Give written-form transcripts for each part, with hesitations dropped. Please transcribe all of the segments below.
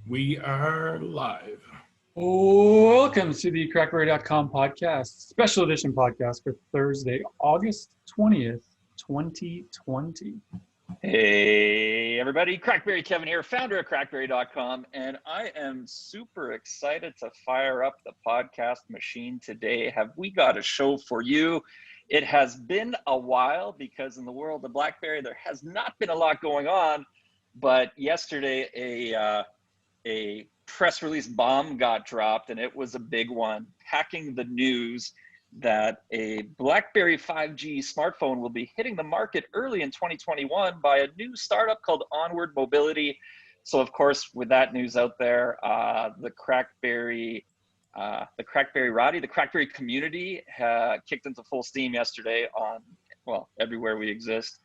We are live. Welcome to the CrackBerry.com podcast, special edition podcast for Thursday, August 20th, 2020. Hey everybody, CrackBerry Kevin here, founder of CrackBerry.com, and I am super excited to fire up the podcast machine today. Have we got a show for you? It has been a while because in the world of BlackBerry, there has not been a lot going on, but yesterday a press release bomb got dropped, and it was a big one, packing the news that a BlackBerry 5G smartphone will be hitting the market early in 2021 by a new startup called OnwardMobility. So of course, with that news out there, the CrackBerry community kicked into full steam yesterday on, well, everywhere we exist.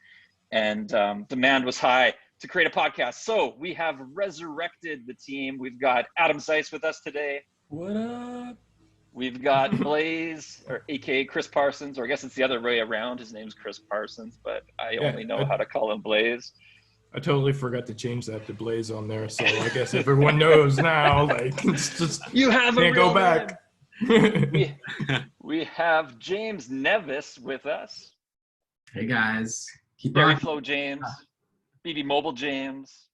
And demand was high to create a podcast. So we have resurrected the team. We've got Adam Zeiss with us today. What up? We've got Blaze, or AKA Chris Parsons, or I guess it's the other way around. His name's Chris Parsons, but I only know how to call him Blaze. I totally forgot to change that to Blaze on there, so I guess everyone knows now. Like, it's just you have can't go back. we have James Nevis with us. Hey guys, keep Berry on. Flow James, BB Mobile James,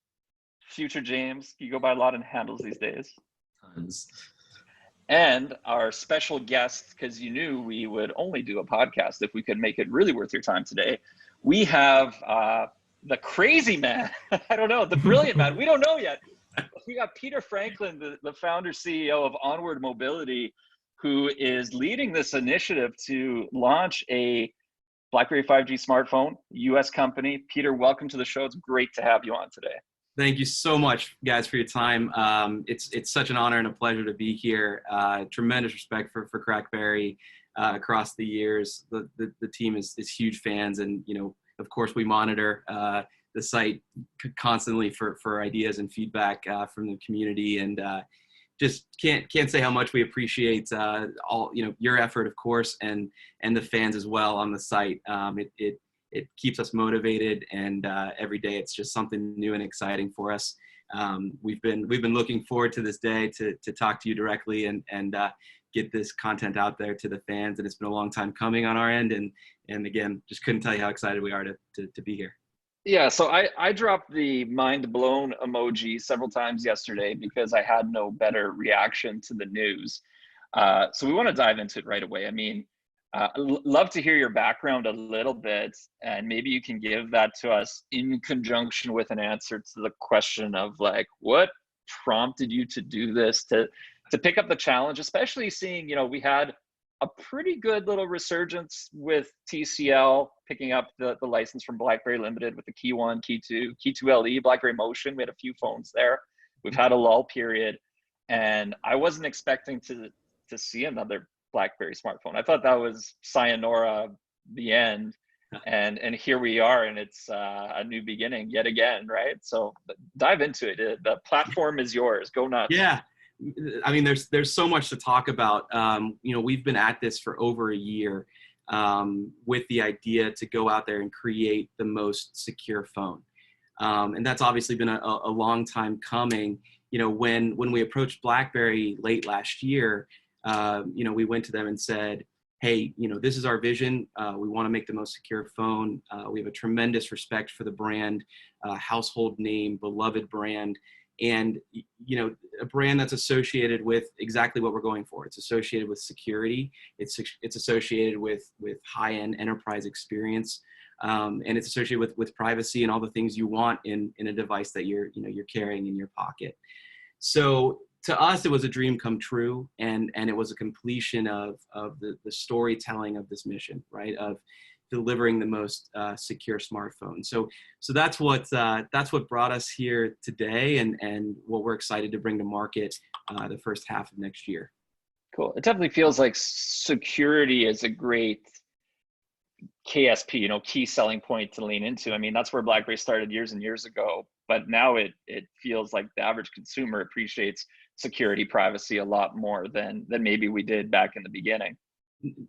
Future James. You go by a lot of handles these days. Tons. And our special guest, because you knew we would only do a podcast if we could make it really worth your time today. We have the crazy man. I don't know, the brilliant man. We don't know yet. We got Peter Franklin, the founder CEO of OnwardMobility, who is leading this initiative to launch a BlackBerry 5G smartphone, US company. Peter, welcome to the show. It's great to have you on today. Thank you so much, guys, for your time. It's such an honor and a pleasure to be here. Tremendous respect for CrackBerry across the years. The team is huge fans, and of course, we monitor the site constantly for ideas and feedback from the community, and just can't say how much we appreciate all your effort, of course, and the fans as well on the site. It keeps us motivated, and every day it's just something new and exciting for us. We've been looking forward to this day to talk to you directly and get this content out there to the fans. And it's been a long time coming on our end. And again, just couldn't tell you how excited we are to be here. Yeah, so I dropped the mind blown emoji several times yesterday because I had no better reaction to the news. So we want to dive into it right away. I mean, love to hear your background a little bit, and maybe you can give that to us in conjunction with an answer to the question of like, what prompted you to do this, to pick up the challenge, especially seeing, we had a pretty good little resurgence with TCL picking up the license from BlackBerry Limited with the Key 1, Key 2, Key 2 LE, BlackBerry Motion. We had a few phones there. We've had a lull period, and I wasn't expecting to see another BlackBerry smartphone. I thought that was sayonara, the end, and here we are, and it's a new beginning yet again, right? So dive into it. The platform is yours. Go nuts. Yeah, I mean, there's so much to talk about. We've been at this for over a year with the idea to go out there and create the most secure phone, and that's obviously been a long time coming. When we approached BlackBerry late last year, we went to them and said, hey, this is our vision. We want to make the most secure phone. We have a tremendous respect for the brand, household name, beloved brand, and, a brand that's associated with exactly what we're going for. It's associated with security. It's associated with high-end enterprise experience. And it's associated with privacy and all the things you want in a device that you're carrying in your pocket. So to us, it was a dream come true, and it was a completion of the storytelling of this mission, right? Of delivering the most secure smartphone. So that's what brought us here today, and what we're excited to bring to market the first half of next year. Cool. It definitely feels like security is a great KSP, key selling point to lean into. I mean, that's where BlackBerry started years and years ago, but now it feels like the average consumer appreciates security, privacy a lot more than maybe we did back in the beginning.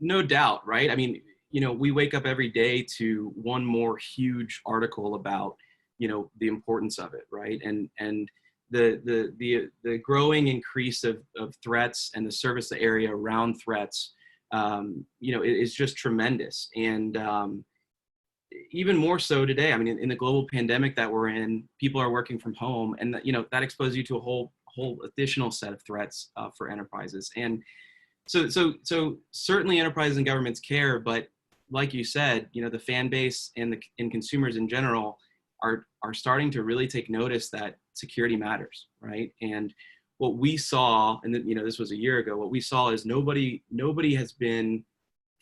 No doubt, right? I mean, we wake up every day to one more huge article about, the importance of it, right? And the growing increase of threats and the surface area around threats, is just tremendous. And even more so today. I mean, in the global pandemic that we're in, people are working from home, and that exposes you to a whole additional set of threats for enterprises. And so certainly enterprises and governments care, but like you said, the fan base and consumers in general are starting to really take notice that security matters, right? And what we saw, and this was a year ago, what we saw is nobody has been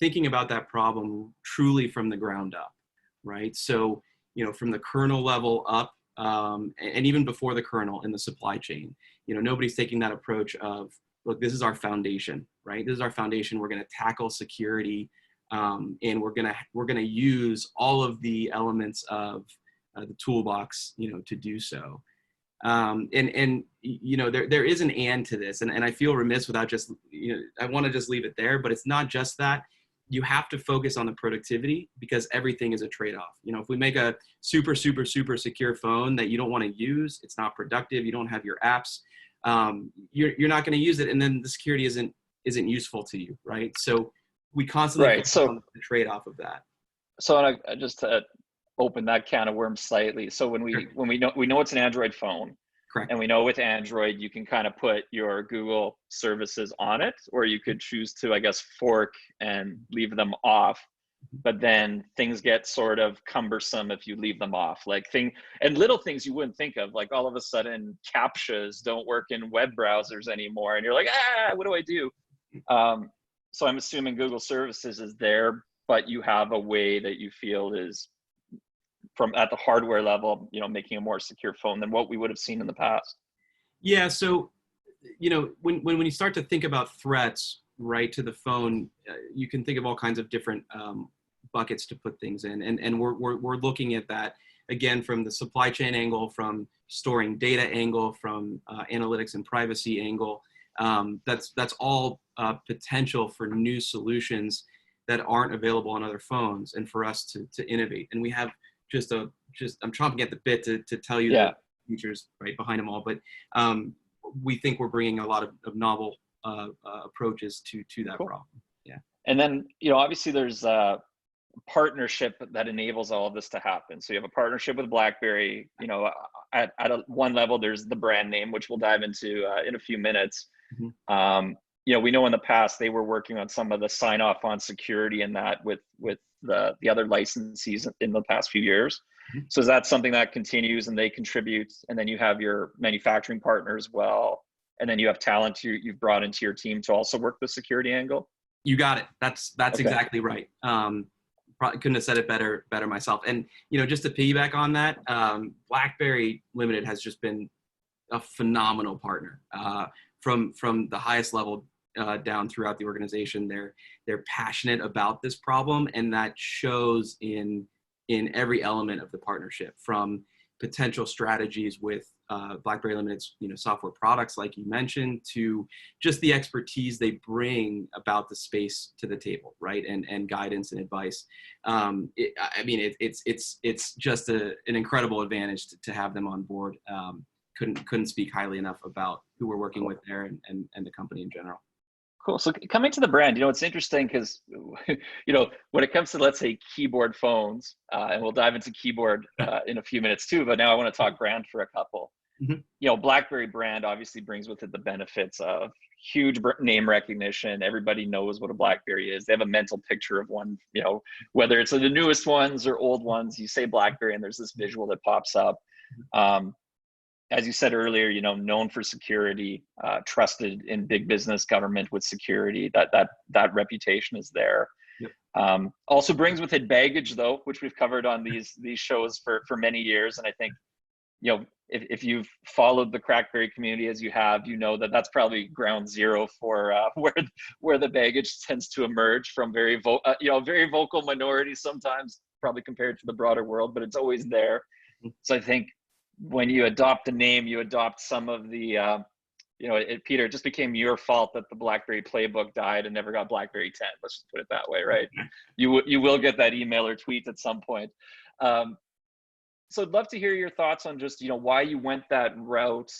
thinking about that problem truly from the ground up, right? So, from the kernel level up, and even before the kernel in the supply chain, nobody's taking that approach of, look, this is our foundation, right? This is our foundation. We're going to tackle security, and we're going to use all of the elements of the toolbox, to do so. There is an and to this, and I feel remiss without just, I want to just leave it there, but it's not just that. You have to focus on the productivity, because everything is a trade-off. If we make a super, super, super secure phone that you don't want to use, it's not productive, you don't have your apps, you're not going to use it, and then the security isn't useful to you, right? So we constantly focus on the trade-off of that. So just to open that can of worms slightly. So when we know it's an Android phone, correct, and we know with Android you can kind of put your Google services on it, or you could choose to, I guess, fork and leave them off. But then things get sort of cumbersome if you leave them off, and little things you wouldn't think of, like all of a sudden CAPTCHAs don't work in web browsers anymore, and you're like, what do I do? So I'm assuming Google services is there, but you have a way that you feel is at the hardware level, making a more secure phone than what we would have seen in the past. Yeah. So, when you start to think about threats, right, to the phone, you can think of all kinds of different buckets to put things in, and we're looking at that again from the supply chain angle, from storing data angle, from analytics and privacy angle. That's all potential for new solutions that aren't available on other phones, and for us to innovate. And we have I'm chomping at the bit to tell you the features right behind them all, but we think we're bringing a lot of novel approaches to that problem. Yeah. And then, obviously there's a partnership that enables all of this to happen. So you have a partnership with BlackBerry, at one level, there's the brand name, which we'll dive into in a few minutes. Mm-hmm. We know in the past they were working on some of the sign off on security and that with the other licensees in the past few years. Mm-hmm. So is that something that continues and they contribute? And then you have your manufacturing partner as well. And then you have talent you've brought into your team to also work the security angle. You got it. That's okay. Exactly right. Probably couldn't have said it better myself. And, just to piggyback on that, BlackBerry Limited has just been a phenomenal partner from the highest level down throughout the organization. They're passionate about this problem, and that shows in every element of the partnership, from potential strategies with BlackBerry Limited's software products, like you mentioned, to just the expertise they bring about the space to the table, right? And guidance and advice. It's just an incredible advantage to have them on board. Couldn't speak highly enough about who we're working with there and the company in general. Cool. So coming to the brand, it's interesting because, when it comes to, let's say, keyboard phones, and we'll dive into keyboard in a few minutes too, but now I want to talk brand for a couple. Mm-hmm. BlackBerry brand obviously brings with it the benefits of huge name recognition. Everybody knows what a BlackBerry is. They have a mental picture of one, whether it's the newest ones or old ones, you say BlackBerry and there's this visual that pops up. As you said earlier, known for security, trusted in big business, government with security. That reputation is there. Yep. Also brings with it baggage, though, which we've covered on these shows for many years. And I think, if you've followed the CrackBerry community as you have, that's probably ground zero for where the baggage tends to emerge from. Very vocal minorities sometimes, probably compared to the broader world, but it's always there. So I think, when you adopt the name, you adopt some of the, Peter, it just became your fault that the BlackBerry playbook died and never got BlackBerry 10. Let's just put it that way, right? You will get that email or tweet at some point. So I'd love to hear your thoughts on just, why you went that route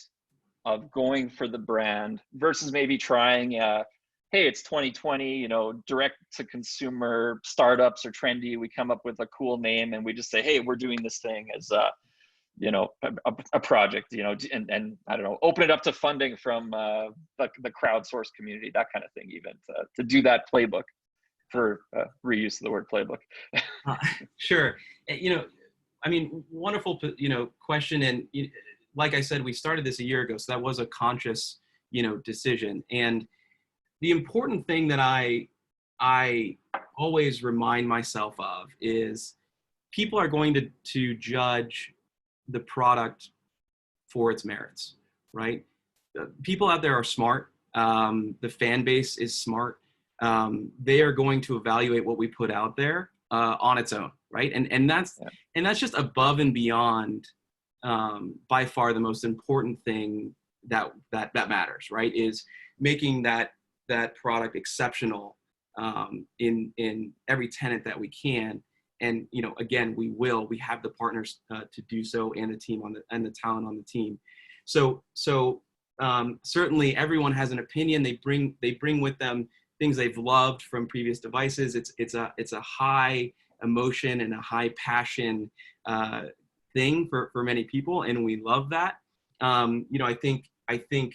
of going for the brand versus maybe trying, hey, it's 2020, you know, direct to consumer startups are trendy. We come up with a cool name and we just say, hey, we're doing this thing as you know, a project, you know, and I don't know, open it up to funding from the crowdsourced community, that kind of thing, even to do that playbook, for reuse of the word playbook. Sure. You know, I mean, wonderful, you know, question. And like I said, we started this a year ago, so that was a conscious, you know, decision. And the important thing that I always remind myself of is people are going to judge the product for its merits, right? People out there are smart. The fan base is smart. They are going to evaluate what we put out there on its own, right? And that's just above and beyond, by far the most important thing that matters, right? Is making that product exceptional in every tenet that we can. And, you know, again, we have the partners to do so, and the team and the talent on the team. So certainly everyone has an opinion. They bring with them things they've loved from previous devices. It's a high emotion and a high passion thing for many people, and we love that. You know, I think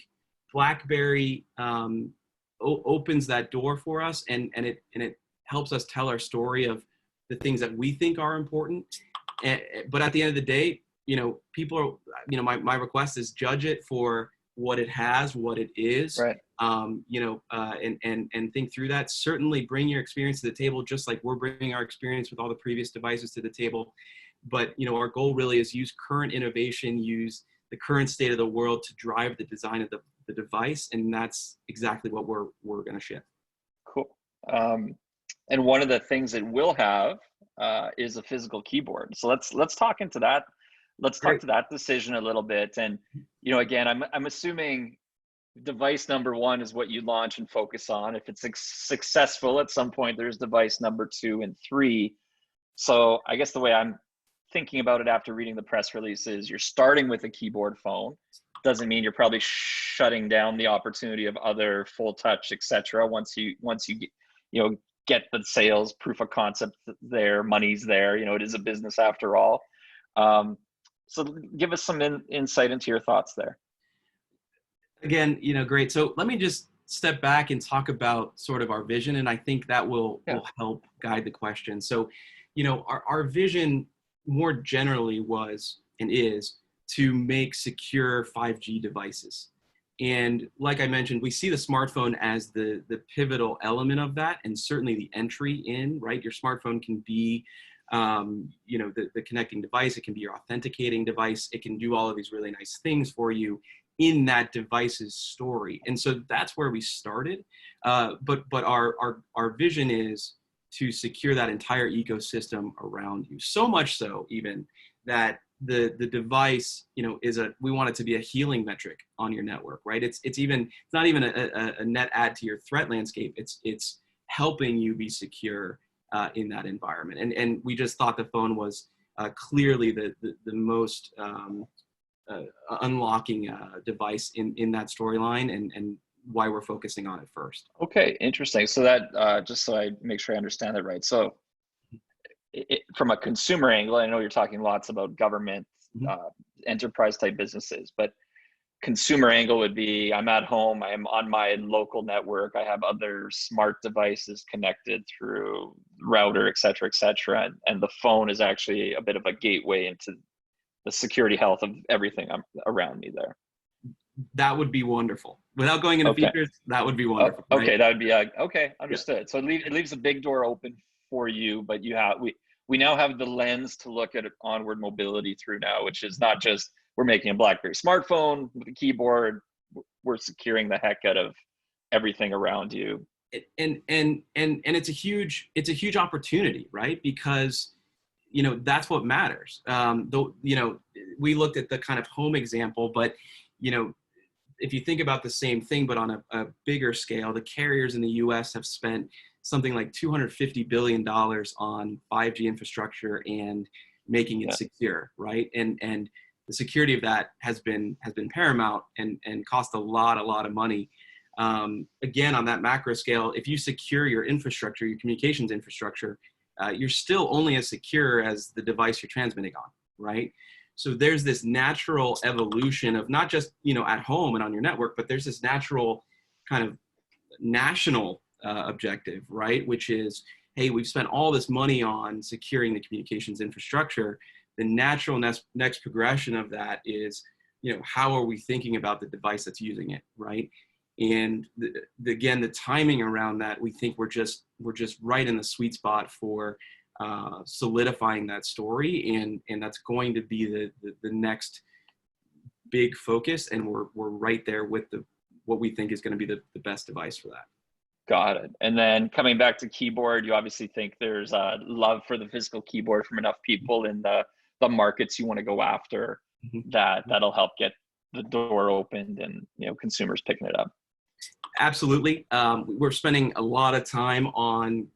BlackBerry opens that door for us, and it helps us tell our story of the things that we think are important. But at the end of the day, you know, people are, you know, my request is judge it for what it has, what it is, right. You know, and think through that. Certainly bring your experience to the table, just like we're bringing our experience with all the previous devices to the table. But, you know, our goal really is use current innovation, use the current state of the world to drive the design of the device. And that's exactly what we're going to ship. Cool. And one of the things it will have is a physical keyboard. So let's talk into that. Let's talk to that decision a little bit. And, you know, again, I'm assuming device number one is what you launch and focus on. If it's successful at some point, there's device number 2 and 3. So I guess the way I'm thinking about it after reading the press release is you're starting with a keyboard phone. Doesn't mean you're probably shutting down the opportunity of other full touch, etc. Once you get the sales proof of concept there, money's there, you know, it is a business after all. So give us some insight into your thoughts there. Again, you know, great. So let me just step back and talk about sort of our vision. And I think that will help guide the question. So, you know, our vision more generally was and is to make secure 5G devices. And like I mentioned, we see the smartphone as the pivotal element of that, and certainly the entry in, right? Your smartphone can be, you know, the connecting device. It can be your authenticating device. It can do all of these really nice things for you in that device's story. And so that's where we started. But our vision is to secure that entire ecosystem around you. So much so even that the device, you know, we want it to be a healing metric on your network, right? It's not even a net add to your threat landscape. It's helping you be secure in that environment. And we just thought the phone was clearly the most unlocking device in that storyline, and why we're focusing on it first. Okay, interesting. So that just so I make sure I understand that right. So from a consumer angle, I know you're talking lots about government, enterprise type businesses, but consumer angle would be, I'm at home, I'm on my local network, I have other smart devices connected through router, et cetera, and the phone is actually a bit of a gateway into the security health of everything around me there. That would be wonderful. Without going into features, that would be wonderful. Okay, right? That would be okay, understood. Yeah. So it leaves a big door open for you, but we now have the lens to look at OnwardMobility through now, which is not just we're making a BlackBerry smartphone with a keyboard, we're securing the heck out of everything around you. And it's a huge opportunity, right? Because, you know, that's what matters. Though, you know, we looked at the kind of home example, but, you know, if you think about the same thing, but on a bigger scale, the carriers in the US have spent something like $250 billion on 5G infrastructure and making it secure, right? And the security of that has been paramount and cost a lot of money. Again, on that macro scale, if you secure your infrastructure, your communications infrastructure, you're still only as secure as the device you're transmitting on, right? So there's this natural evolution of not just, at home and on your network, but there's this natural kind of national objective, right? Which is, hey, we've spent all this money on securing the communications infrastructure. The natural next progression of that is, how are we thinking about the device that's using it, right? And again, the timing around that, we think we're just right in the sweet spot for solidifying that story, and that's going to be the next big focus, and we're right there with what we think is going to be the best device for that. Got it. And then coming back to keyboard, you obviously think there's a love for the physical keyboard from enough people in the markets you want to go after, that'll help get the door opened and consumers picking it up. Absolutely. We're spending a lot of time on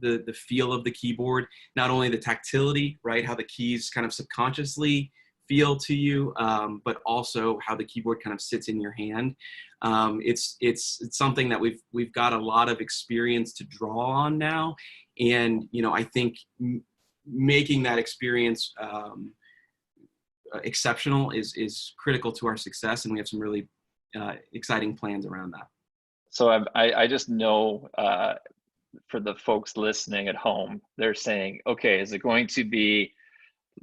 the feel of the keyboard, not only the tactility, right, how the keys kind of subconsciously feel to you, but also how the keyboard kind of sits in your hand. It's something that we've got a lot of experience to draw on now, and I think making that experience exceptional is critical to our success, and we have some really exciting plans around that. So I just know for the folks listening at home, they're saying, okay, is it going to be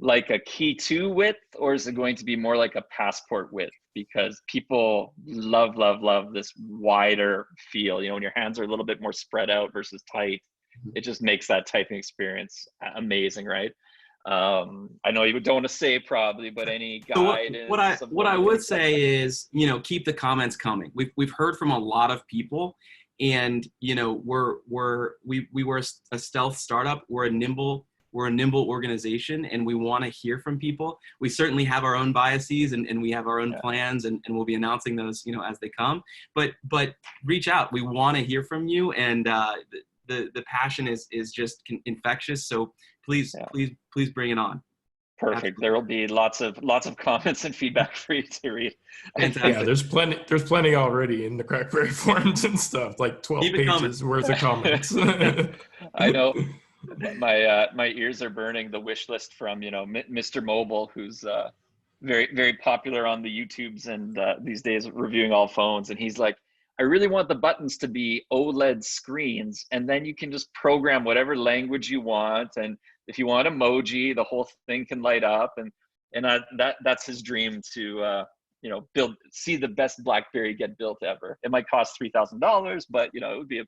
like a key 2 width, or is it going to be more like a passport width? Because people love this wider feel. When your hands are a little bit more spread out versus tight, it just makes that typing experience amazing, right? I know you don't want to say probably, but any guidance? So what I would say is, keep the comments coming. We've heard from a lot of people, and we were a stealth startup. We're a nimble organization, and we want to hear from people. We certainly have our own biases, and we have our own plans, and we'll be announcing those, as they come. But reach out. We want to hear from you, and the passion is just infectious. So please bring it on. Perfect. Absolutely. There will be lots of comments and feedback for you to read. Yeah, there's plenty already in the CrackBerry forums and stuff, like 12 pages worth of comments. I know my ears are burning. The wish list from Mr. Mobile, who's very, very popular on the YouTubes and these days reviewing all phones, and he's like, I really want the buttons to be OLED screens, and then you can just program whatever language you want, and if you want emoji, the whole thing can light up, and that's his dream to see the best BlackBerry get built ever. It might cost $3,000, but it would be a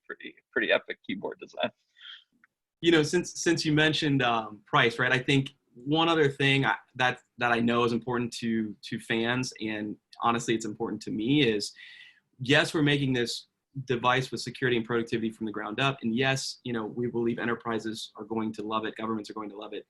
pretty epic keyboard design. Since you mentioned price, right? I think one other thing that I know is important to fans, and honestly, it's important to me, is yes, we're making this device with security and productivity from the ground up, and yes, we believe enterprises are going to love it, governments are going to love it.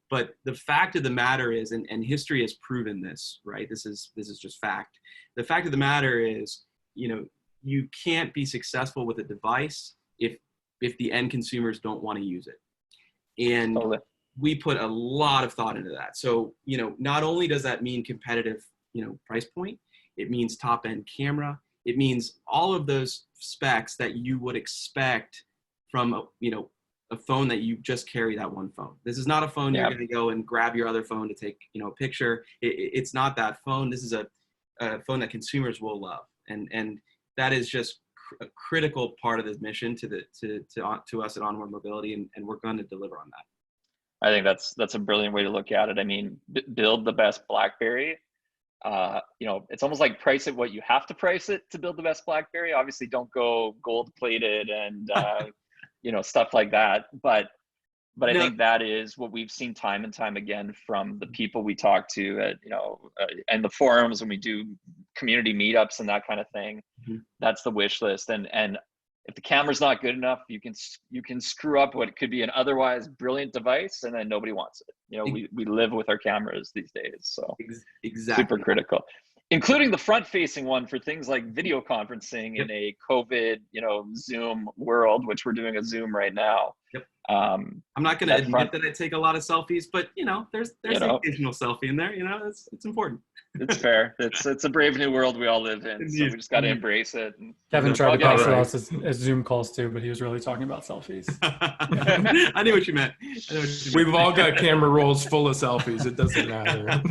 But the fact of the matter is, and history has proven this, right? This is just fact. The fact of the matter is, you can't be successful with a device if the end consumers don't want to use it. And we put a lot of thought into that. So, not only does that mean competitive, price point, it means top end camera. It means all of those specs that you would expect from a phone that you just carry that one phone. This is not a phone you're going to go and grab your other phone to take a picture. It's not that phone. This is a phone that consumers will love, and that is just a critical part of this mission to us at Onward Mobility, and we're going to deliver on that. I think that's a brilliant way to look at it. I mean, build the best BlackBerry. It's almost like price it what you have to price it to build the best BlackBerry. Obviously, don't go gold plated and stuff like that. But I think that is what we've seen time and time again from the people we talk to at and the forums when we do community meetups and that kind of thing. Mm-hmm. That's the wish list. And if the camera's not good enough, you can screw up what could be an otherwise brilliant device, and then nobody wants it. We live with our cameras these days, so exactly. Super critical. including the front-facing one for things like video conferencing in a COVID, Zoom world, which we're doing a Zoom right now. Yep. I'm not going to admit that I take a lot of selfies, but there's an occasional selfie in there. It's important. It's fair. It's a brave new world we all live in, so we just got to embrace it. And Kevin tried to pass it off as Zoom calls too, but he was really talking about selfies. I knew what you meant. We've all got camera rolls full of selfies. It doesn't matter.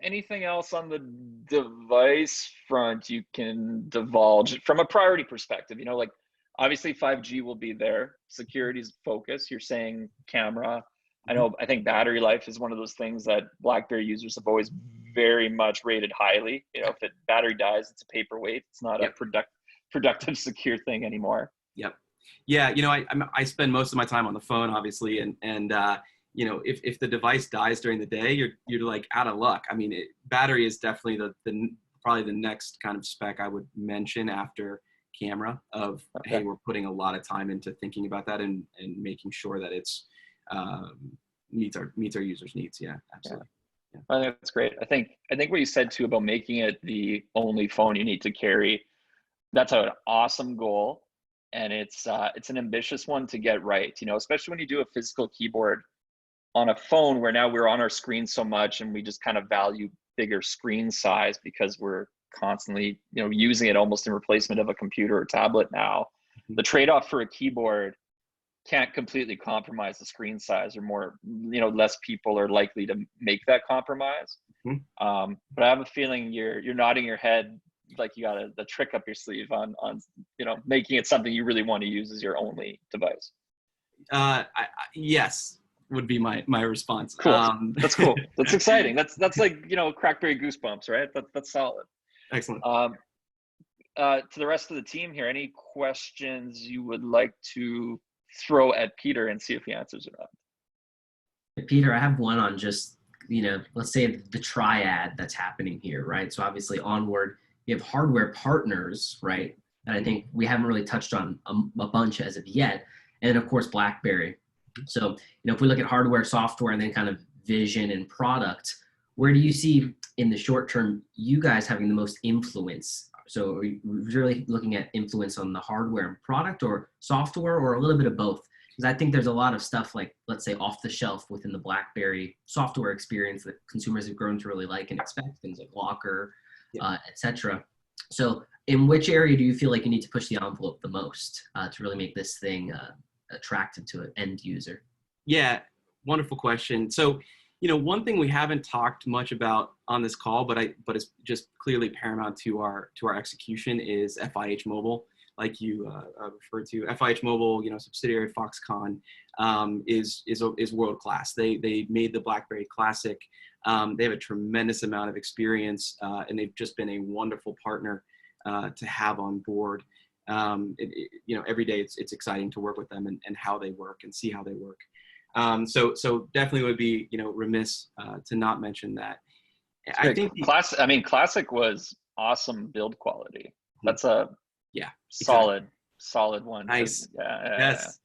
Anything else on the device front you can divulge from a priority perspective? Like obviously 5G will be there. Security's focus. You're saying camera. I think battery life is one of those things that BlackBerry users have always very much rated highly. If battery dies, it's a paperweight. It's not a productive, secure thing anymore. Yep. Yeah. I spend most of my time on the phone, obviously, and if the device dies during the day, you're like out of luck. I mean, battery is definitely probably the next kind of spec I would mention after camera of, hey, we're putting a lot of time into thinking about that and making sure that it's meets our users' needs. Yeah, absolutely. Yeah. I think that's great. I think what you said too about making it the only phone you need to carry, that's an awesome goal. And it's an ambitious one to get right, especially when you do a physical keyboard on a phone where now we're on our screen so much and we just kind of value bigger screen size because we're constantly, using it almost in replacement of a computer or tablet now. Mm-hmm. The trade-off for a keyboard can't completely compromise the screen size, or more, less people are likely to make that compromise. Mm-hmm. But I have a feeling you're nodding your head like you got the trick up your sleeve on making it something you really want to use as your only device. Yes, would be my response. Cool. That's cool. That's exciting. That's like CrackBerry goosebumps, right? That's solid. Excellent. To the rest of the team here, any questions you would like to throw at Peter and see if he answers or not? Peter, I have one on just, let's say the triad that's happening here, right? So obviously Onward, you have hardware partners, right? And I think we haven't really touched on a bunch as of yet. And of course, BlackBerry. So, if we look at hardware, software, and then kind of vision and product, where do you see in the short term you guys having the most influence? So are you really looking at influence on the hardware and product, or software, or a little bit of both? Because I think there's a lot of stuff like, let's say, off the shelf within the BlackBerry software experience that consumers have grown to really like and expect, things like Locker, etc. So in which area do you feel like you need to push the envelope the most to really make this thing attractive to an end user? Yeah, wonderful question. So, one thing we haven't talked much about on this call, but it's just clearly paramount to our execution is FIH Mobile, like you referred to. FIH Mobile, subsidiary of Foxconn, is world class. They made the BlackBerry Classic. They have a tremendous amount of experience, and they've just been a wonderful partner to have on board. Every day it's exciting to work with them and how they work and see how they work. So definitely would be, remiss to not mention that. I think Classic was awesome build quality. That's a solid one. Nice. Yes.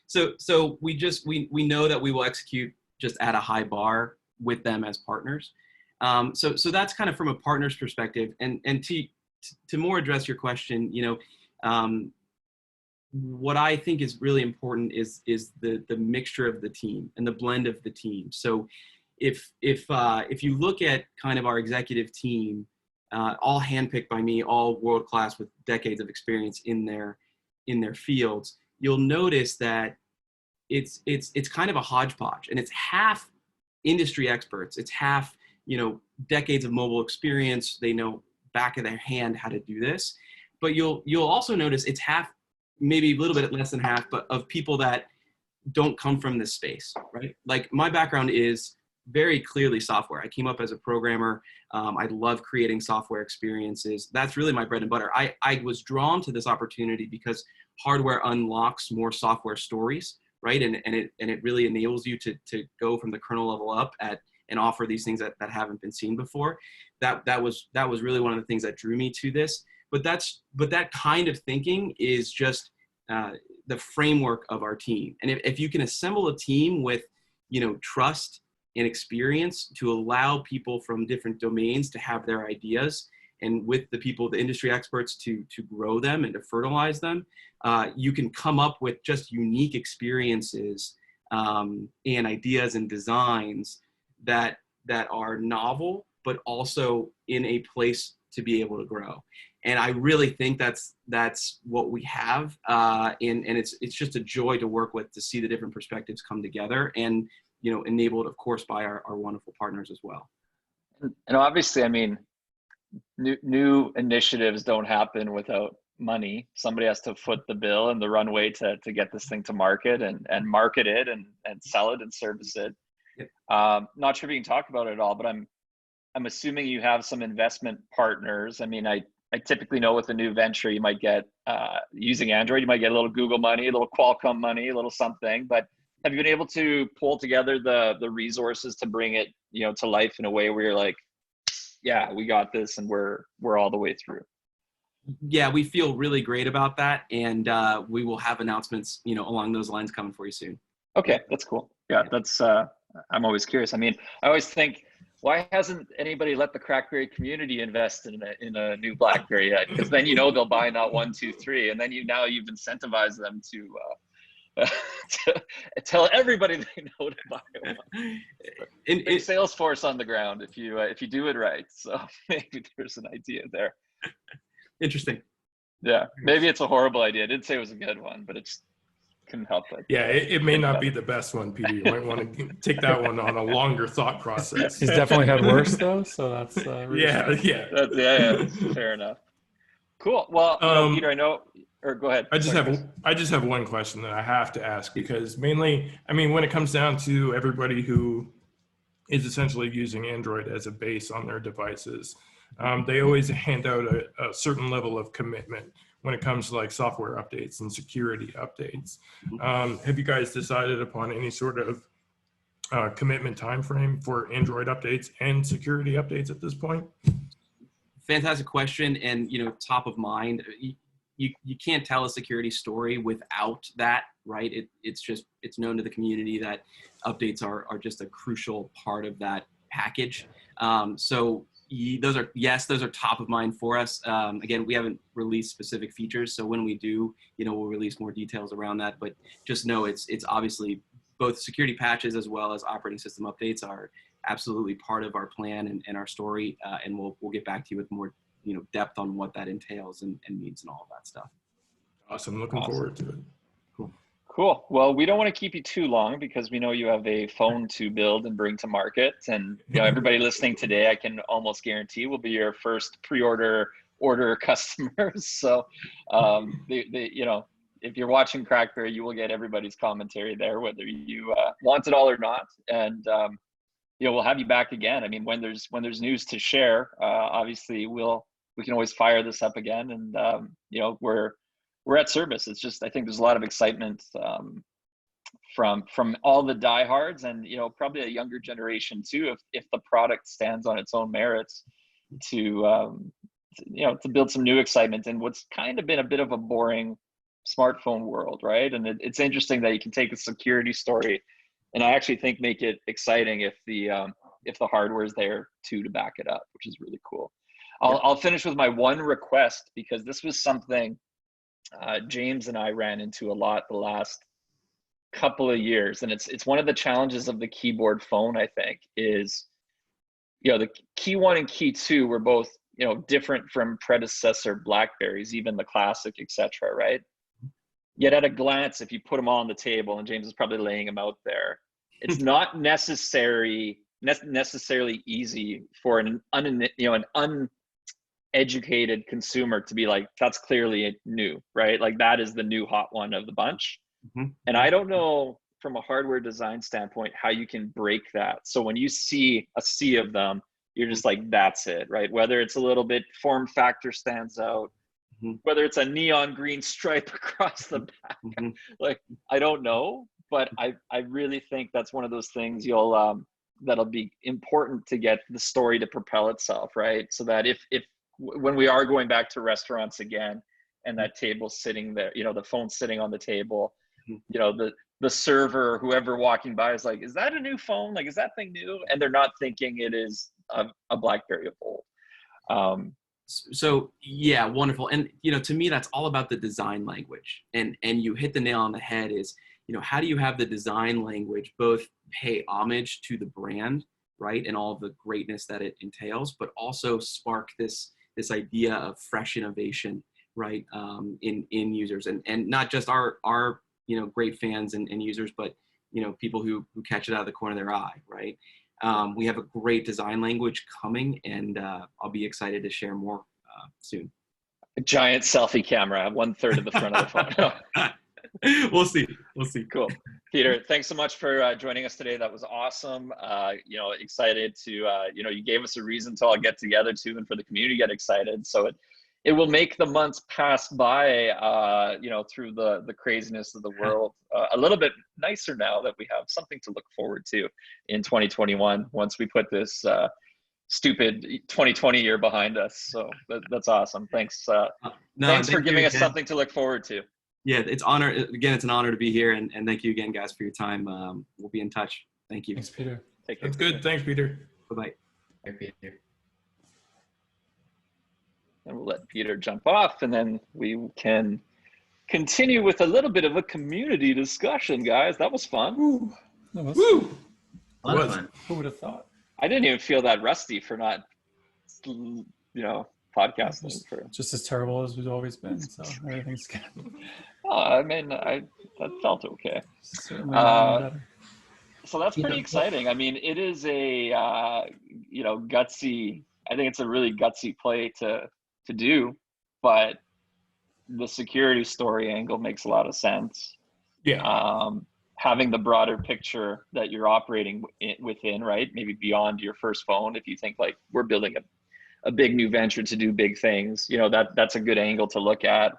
So we know that we will execute just at a high bar with them as partners. So that's kind of from a partner's perspective, and to more address your question, what I think is really important is the mixture of the team and the blend of the team. So if you look at kind of our executive team, all handpicked by me, all world class with decades of experience in their fields, you'll notice that it's kind of a hodgepodge, and it's half industry experts, it's half decades of mobile experience. They know back of their hand how to do this, but you'll also notice it's half, maybe a little bit less than half, but of people that don't come from this space, right? Like my background is very clearly software. I came up as a programmer. I love creating software experiences. That's really my bread and butter. I was drawn to this opportunity because hardware unlocks more software stories, right? And it really enables you to go from the kernel level up and offer these things that haven't been seen before. That was really one of the things that drew me to this. But that kind of thinking is just the framework of our team. And if you can assemble a team with, trust and experience to allow people from different domains to have their ideas, and with the people, the industry experts, to grow them and to fertilize them. You can come up with just unique experiences and ideas and designs that are novel, but also in a place to be able to grow. And I really think that's what we have. And it's just a joy to work with, to see the different perspectives come together, and, you know, enabled, of course, by our wonderful partners as well. And obviously, I mean, new initiatives don't happen without money. Somebody has to foot the bill and the runway to get this thing to market and market it and sell it and service it. Yep. Not sure if you can talk about it at all, but I'm assuming you have some investment partners. I mean, I typically know with a new venture, you might get, using Android, you might get a little Google money, a little Qualcomm money, a little something. But have you been able to pull together the resources to bring it, you know, to life in a way where you're like, yeah, we got this, and we're all the way through? Yeah, we feel really great about that, and we will have announcements, you know, along those lines coming for you soon. Okay, that's cool. Yeah, that's I'm always curious. I mean, I always think, why hasn't anybody let the CrackBerry community invest in a new BlackBerry yet? Because then, you know, they'll buy not 1, 2, 3, and then you've incentivized them to tell everybody they know to buy one. Big sales force on the ground if you do it right. So maybe there's an idea there. Interesting. Yeah, maybe it's a horrible idea. I didn't say it was a good one, but it's couldn't help it. Yeah, it may not be the best one, Peter. You might want to take that one on a longer thought process. He's definitely had worse though, so that's yeah. Yeah, fair enough. Cool. Well, you know, Peter, I know, or go ahead. I just have one question that I have to ask, because mainly, I mean, when it comes down to everybody who is essentially using Android as a base on their devices, they always hand out a certain level of commitment when it comes to like software updates and security updates. Have you guys decided upon any sort of commitment time frame for Android updates and security updates at this point? Fantastic question, and, you know, top of mind. You can't tell a security story without that, right? It's known to the community that updates are just a crucial part of that package. So those are top of mind for us. Again, we haven't released specific features, so when we do, you know, we'll release more details around that. But just know it's obviously both security patches as well as operating system updates are absolutely part of our plan and our story, and we'll get back to you with more, you know, depth on what that entails and means and all of that stuff. Awesome. Looking forward to it. Cool. Well, we don't want to keep you too long because we know you have a phone to build and bring to market. And, you know, everybody listening today, I can almost guarantee will be your first pre-order customers. So, you know, if you're watching CrackBerry, you will get everybody's commentary there, whether you want it all or not. And, you know, we'll have you back again. I mean, when there's news to share, obviously we can always fire this up again. And, you know, we're at service. It's just, I think there's a lot of excitement from all the diehards, and, you know, probably a younger generation too, if the product stands on its own merits, to you know, to build some new excitement in what's kind of been a bit of a boring smartphone world, right? And it's interesting that you can take a security story, and I actually think make it exciting if the hardware is there too to back it up, which is really cool. I'll finish with my one request, because this was something James and I ran into a lot the last couple of years, and it's one of the challenges of the keyboard phone, I think, is, you know, the key 1 and key 2 were both, you know, different from predecessor BlackBerries, even the classic, etc., right? Yet at a glance, if you put them all on the table, and James is probably laying them out there, it's not necessarily easy for an uneducated consumer to be like, that's clearly new, right? Like, that is the new hot one of the bunch. Mm-hmm. And I don't know from a hardware design standpoint how you can break that. So when you see a sea of them, you're just like, that's it, right? Whether it's a little bit form factor stands out, mm-hmm. whether it's a neon green stripe across the back, mm-hmm. like, I don't know, but I really think that's one of those things that'll be important to get the story to propel itself, right? So that if when we are going back to restaurants again, and that table sitting there, you know, the phone sitting on the table, mm-hmm. you know, the server or whoever walking by is like, is that a new phone? Like, is that thing new? And they're not thinking it is a BlackBerry of old. So yeah, wonderful. And to me, that's all about the design language. And you hit the nail on the head is, how do you have the design language both pay homage to the brand, right, and all of the greatness that it entails, but also spark this idea of fresh innovation, right, in users, and not just our great fans and users, but people who catch it out of the corner of their eye, right? We have a great design language coming, and I'll be excited to share more soon. A giant selfie camera, 1/3 of the front of the phone. We'll see. Cool. Peter, thanks so much for joining us today. That was awesome. Excited to, you gave us a reason to all get together too, and for the community to get excited. So it will make the months pass by, through the craziness of the world a little bit nicer now that we have something to look forward to in 2021 once we put this stupid 2020 year behind us. So that's awesome. Thanks. Thanks for giving us something to look forward to. Yeah, it's an honor to be here, and thank you again, guys, for your time. We'll be in touch. Thank you. Thanks, Peter. Take care. That's good. Thanks, Peter. Bye-bye. Bye, Peter. And we'll let Peter jump off, and then we can continue with a little bit of a community discussion, guys. That was fun. Ooh, that was A lot of fun. Who would have thought? I didn't even feel that rusty for not, podcasting for. Just as terrible as we've always been. So everything's good. Oh, I mean, that felt okay. Certainly better. So that's pretty exciting. I mean, it is a gutsy. I think it's a really gutsy play to do, but the security story angle makes a lot of sense. Yeah. Having the broader picture that you're operating within, right? Maybe beyond your first phone. If you think like we're building a big new venture to do big things, that's a good angle to look at.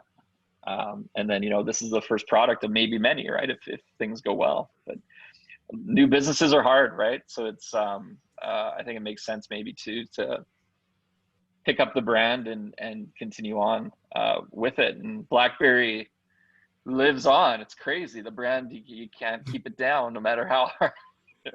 And then, this is the first product of maybe many, right? If things go well, but new businesses are hard, right? So it's, I think it makes sense maybe to pick up the brand and continue on with it. And BlackBerry lives on. It's crazy. The brand, you can't keep it down no matter how hard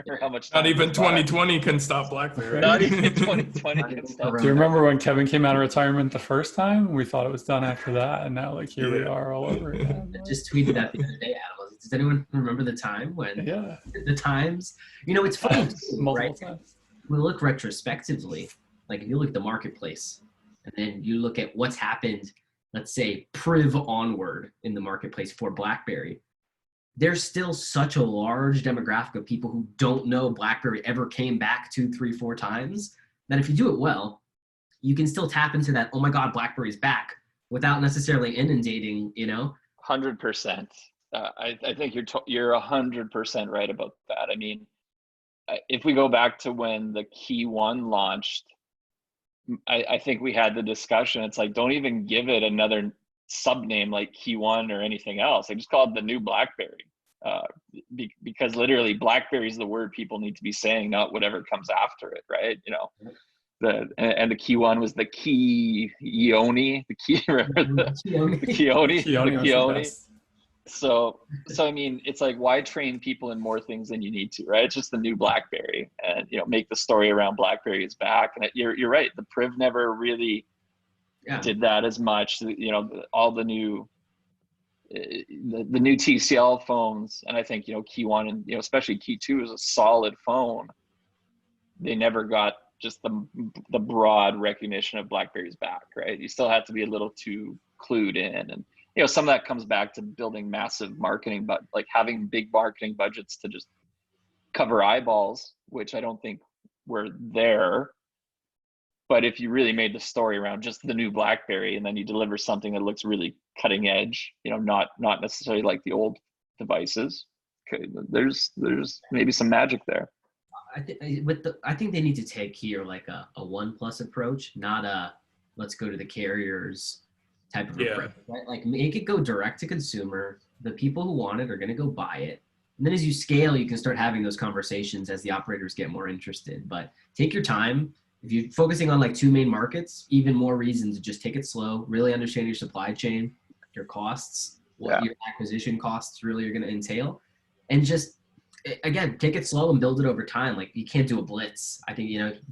or how much time. Not even 2020 can stop BlackBerry. Not even 2020 can stop. Do you remember when Kevin came out of retirement the first time? We thought it was done after that, and now here we are all over again. I just tweeted that the other day, Adam. Does anyone remember the time when the times? It's funny, multiple right? times. When we look retrospectively, like if you look at the marketplace, and then you look at what's happened, let's say priv onward in the marketplace for BlackBerry, there's still such a large demographic of people who don't know BlackBerry ever came back 2, 3, 4 times, that if you do it well, you can still tap into that, oh my God, BlackBerry's back, without necessarily inundating, 100%. I think you're 100% right about that. I mean, if we go back to when the Key One launched, I think we had the discussion. It's like, don't even give it another subname like Key One or anything else. I just call it the new BlackBerry, because literally BlackBerry is the word people need to be saying, not whatever comes after it, right? The Key One was the Key Ioni, the Key, remember the Keone. So I mean, it's like, why train people in more things than you need to, right? It's just the new BlackBerry, and make the story around BlackBerry is back. And you're right, the priv never really did that as much. All the new TCL phones, and I think Key One and especially Key Two is a solid phone. They never got just the broad recognition of BlackBerry's back, right? You still have to be a little too clued in, and some of that comes back to building massive marketing, but like having big marketing budgets to just cover eyeballs, which I don't think were there. But if you really made the story around just the new BlackBerry, and then you deliver something that looks really cutting edge, not necessarily like the old devices, okay, there's maybe some magic there. I think they need to take here like a OnePlus approach, not a let's go to the carriers type of approach, right? Like make it go direct to consumer. The people who want it are going to go buy it. And then as you scale, you can start having those conversations as the operators get more interested. But take your time. If you're focusing on like 2 main markets, even more reason to just take it slow, really understand your supply chain, your costs, what your acquisition costs really are going to entail. and just again, take it slow and build it over time. Like you can't do a blitz. I think,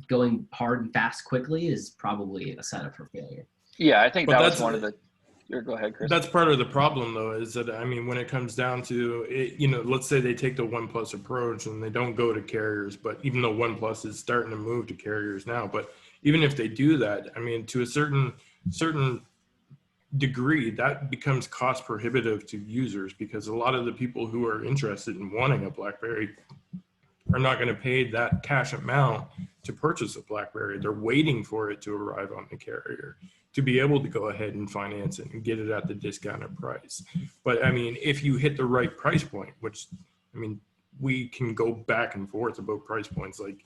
going hard and fast quickly is probably a setup for failure. Yeah, I think But that was that's- one of the. Go ahead, Chris. That's part of the problem, though, is that, I mean, when it comes down to it, let's say they take the OnePlus approach and they don't go to carriers, but even though OnePlus is starting to move to carriers now, but even if they do that, I mean, to a certain degree, that becomes cost prohibitive to users, because a lot of the people who are interested in wanting a BlackBerry are not going to pay that cash amount to purchase a BlackBerry. They're waiting for it to arrive on the carrier to be able to go ahead and finance it and get it at the discounted price. But I mean, if you hit the right price point, which, I mean, we can go back and forth about price points, like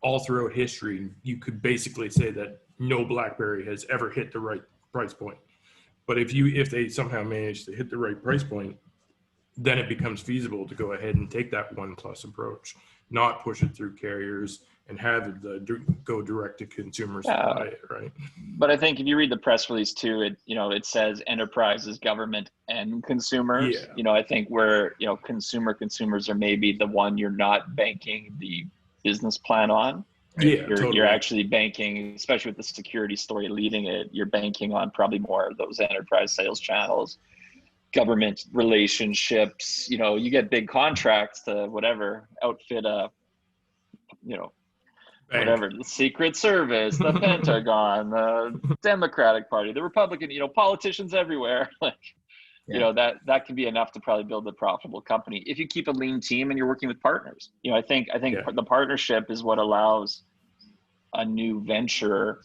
all throughout history, you could basically say that no BlackBerry has ever hit the right price point. But if they somehow manage to hit the right price point, then it becomes feasible to go ahead and take that OnePlus approach, not push it through carriers, and have it go direct to consumers to buy it, right? But I think if you read the press release too, it says enterprises, government, and consumers. Yeah. I think where consumers are maybe the one you're not banking the business plan on. Right? Yeah, totally. You're actually banking, especially with the security story leading it. You're banking on probably more of those enterprise sales channels, government relationships. You get big contracts to whatever outfit a, Bank. whatever, the Secret Service, the Pentagon, the Democratic Party, the Republican, politicians everywhere. That can be enough to probably build a profitable company if you keep a lean team and you're working with partners. I think the partnership is what allows a new venture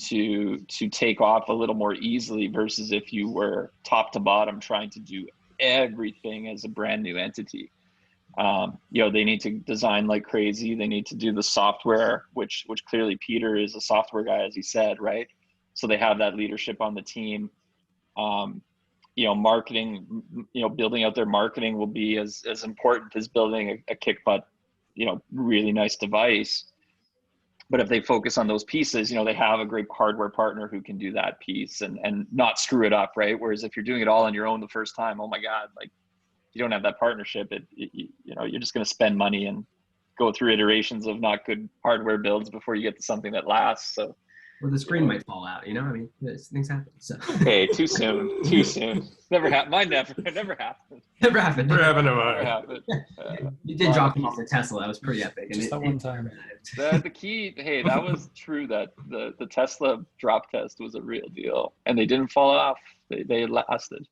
to take off a little more easily versus if you were top to bottom trying to do everything as a brand new entity. They need to design like crazy. They need to do the software, which clearly Peter is a software guy, as he said, right? So they have that leadership on the team. Marketing, building out their marketing will be as important as building a kick butt, really nice device. But if they focus on those pieces, they have a great hardware partner who can do that piece and not screw it up, right? Whereas if you're doing it all on your own the first time, oh my God, like, you don't have that partnership, you're just going to spend money and go through iterations of not good hardware builds before you get to something that lasts. So, or the screen might fall out, I mean, things happen. So. Hey, too soon. Never happened. Mine never happened. Never happened. Never happened to Never mine. happened. You did drop them off the Tesla. That was pretty epic. Just that one time. The key, hey, that was true, that the Tesla drop test was a real deal, and they didn't fall off. They lasted.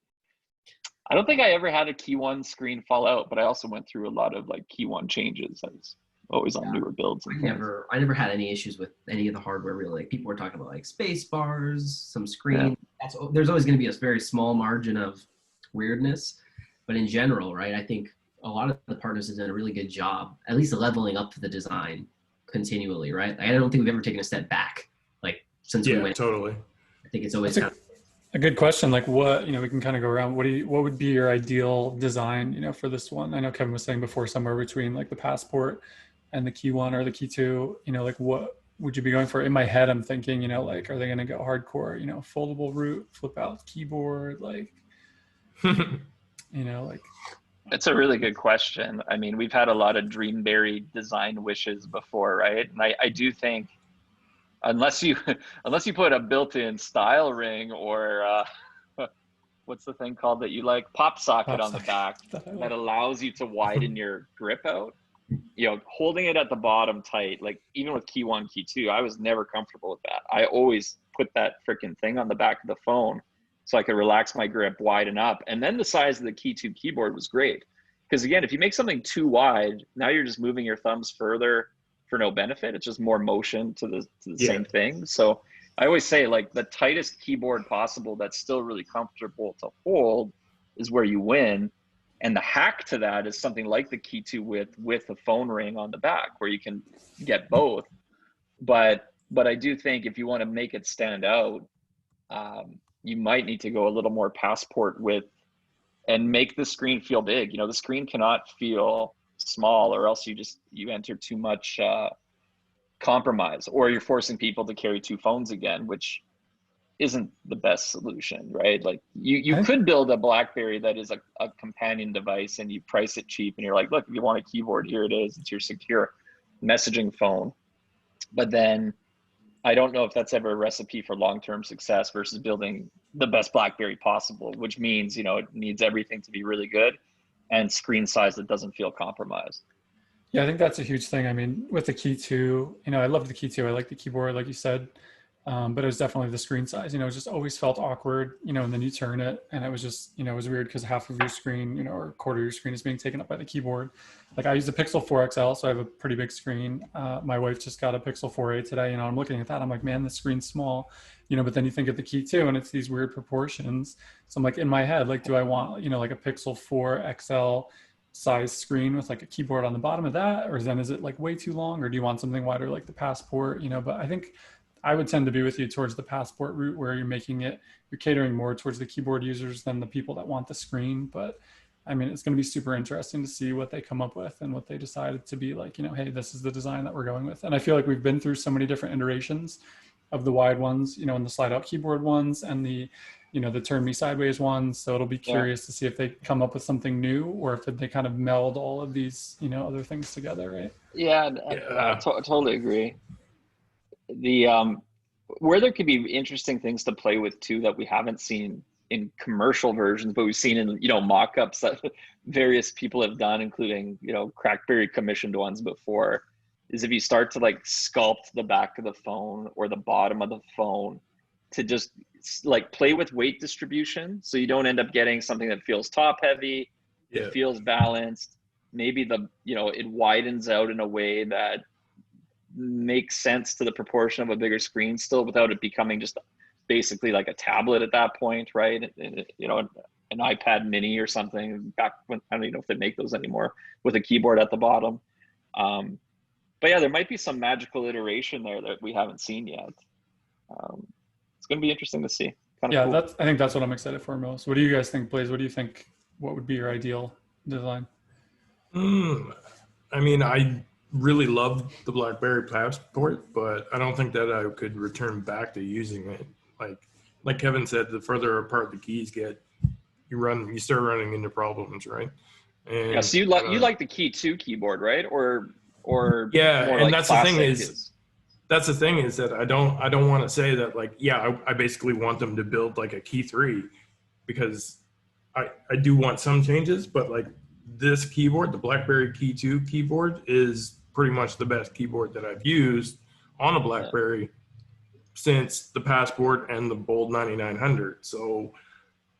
I don't think I ever had a key one screen fall out, but I also went through a lot of like key one changes. I was always on newer builds. I never had any issues with any of the hardware really. Like people were talking about like space bars, some screen. Yeah. There's always going to be a very small margin of weirdness, but in general, right? I think a lot of the partners have done a really good job, at least leveling up the design continually, right? I don't think we've ever taken a step back, like since we went. Totally. I think it's always a good question. Like what, we can kind of go around. What would be your ideal design, for this one? I know Kevin was saying before somewhere between like the Passport and the Key 1 or the Key 2, like what would you be going for? In my head, I'm thinking, like, are they going to go hardcore, foldable root, flip out keyboard, like, like. It's a really good question. I mean, we've had a lot of Dreamberry design wishes before, right? And I do think, unless you put a built-in style ring or what's the thing called that you like, pop socket on the back that allows you to widen your grip out, holding it at the bottom tight, like even with Key 1, Key 2, I was never comfortable with that. I always put that freaking thing on the back of the phone so I could relax my grip, widen up. And then the size of the Key 2 keyboard was great, because again, if you make something too wide, now you're just moving your thumbs further for no benefit. It's just more motion to the same thing. So I always say, like, the tightest keyboard possible that's still really comfortable to hold is where you win. And the hack to that is something like the Key 2 with a phone ring on the back, where you can get both. But I do think if you want to make it stand out, you might need to go a little more Passport width and make the screen feel big. The screen cannot feel small, or else you enter too much compromise, or you're forcing people to carry two phones again, which isn't the best solution, right? Like you I- could build a BlackBerry that is a companion device and you price it cheap and you're like, look, if you want a keyboard, here it is. It's your secure messaging phone. But then I don't know if that's ever a recipe for long-term success versus building the best BlackBerry possible, which means, you know, it needs everything to be really good and screen size that doesn't feel compromised. Yeah, I think that's a huge thing. I mean, with the Key 2, you know, I love the Key 2. I like the keyboard, like you said, but it was definitely the screen size. You know, it just always felt awkward, you know, and then you turn it and it was just, you know, it was weird because half of your screen, you know, or a quarter of your screen is being taken up by the keyboard. Like I use the Pixel 4 XL, so I have a pretty big screen. My wife just got a Pixel 4a today. You know, I'm looking at that. I'm like, man, the screen's small, you know, but then you think of the Key 2 and it's these weird proportions. So I'm like, in my head, like, do I want, you know, like a Pixel 4 XL size screen with like a keyboard on the bottom of that, or then is it like way too long, or do you want something wider like the Passport, you know? But I think I would tend to be with you towards the Passport route, where you're catering more towards the keyboard users than the people that want the screen. But I mean, it's going to be super interesting to see what they come up with and what they decided to be like, you know, hey, this is the design that we're going with. And I feel like we've been through so many different iterations of the wide ones, you know, and the slide out keyboard ones and the, you know, the turn me sideways ones. So it'll be curious to see if they come up with something new or if they kind of meld all of these, you know, other things together, right? Yeah, I totally agree. The where there could be interesting things to play with too that we haven't seen in commercial versions, but we've seen in, you know, mock-ups that various people have done, including, you know, CrackBerry commissioned ones before, is if you start to like sculpt the back of the phone or the bottom of the phone to just like play with weight distribution, so you don't end up getting something that feels top heavy. It feels balanced. Maybe you know, it widens out in a way that makes sense to the proportion of a bigger screen still, without it becoming just basically like a tablet at that point, right? And, you know, an iPad mini or something back when, I don't even know if they make those anymore, with a keyboard at the bottom. But yeah, there might be some magical iteration there that we haven't seen yet. It's going to be interesting to see. Kind of cool. I think that's what I'm excited for most. What do you guys think, Blaze? What do you think? What would be your ideal design? I mean, I really love the BlackBerry Passport, but I don't think that I could return back to using it. Like Kevin said, the further apart the keys get, you start running into problems, right? And, yeah. So you like the Key 2 keyboard, right? Or yeah, more and like that's the thing is. That's the thing is that I don't want to say that, like, yeah, I basically want them to build like a Key 3, because I do want some changes, but like this keyboard, the BlackBerry Key 2 keyboard, is pretty much the best keyboard that I've used on a BlackBerry since the Passport and the Bold 9900. So